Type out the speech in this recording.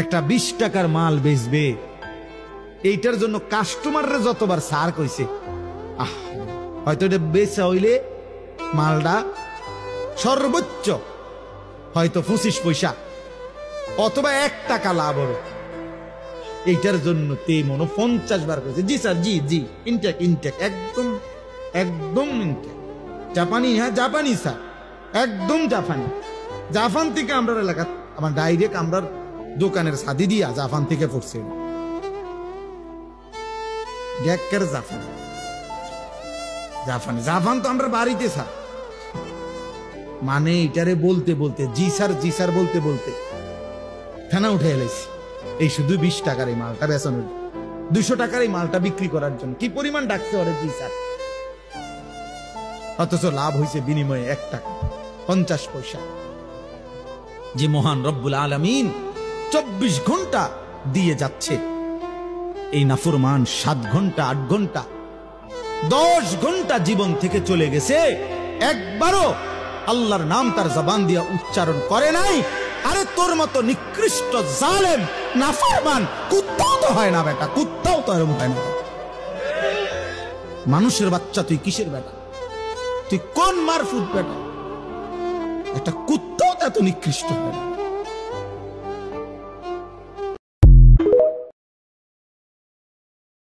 একটা 20 টাকার মাল বেচবে, এইটার জন্য কাস্টমাররা যতবার সার কইছে, হয়তো এটা বেচা হইলে মালটা সর্বোচ্চ হয়তো 25 পয়সা অথবা 1 টাকা লাভ হবে। এইটার জন্য তে মনে 50 বার কইছে, জি স্যার, জি জি, ইনটেক ইনটেক, একদম একদম ইনটেক, জাপানি, হ্যাঁ জাপানি স্যার, একদম জাপানি। জাপান থেকে আমরা এলাকা আমার ডাইরেক্ট আমরা দোকানের সাদি দিয়া জাপান থেকে পড়ছে, জাপান জাপানি, জাপান তো আমরা বাড়িতে স্যার। মানে এটারে বলতে বলতে জি স্যার বলতে বলতে থানা উঠে এলাইছি। এই শুধু 20 টাকার এই মালটা বেচনের, 200 টাকার এই মালটা বিক্রি করার জন্য কি পরিমাণ ডাকছে ওরে জি স্যার। অথচ লাভ হয়েছে বিনিময়ে 1 টাকা 50 পয়সা। যে মহান রব্বুল আলামিন 24 ঘন্টা দিয়ে যাচ্ছে, এই নাফরমান 7 ঘন্টা 8 ঘন্টা 10 ঘন্টা জীবন থেকে চলে গেছে, একবারও আল্লাহর নাম তার জবান দিয়া উচ্চারণ করে নাই। আরে তোর মতো নিকৃষ্ট জালেম নাফরমান কুত্তাও তো হয় না বেটা, কুত্তাও তো এরকম হয় না। মানুষের বাচ্চা তুই কিসের বেটা? তুই কোন মারফুট বেটা? একটা কুত্তাও তো এত নিকৃষ্ট হয় না।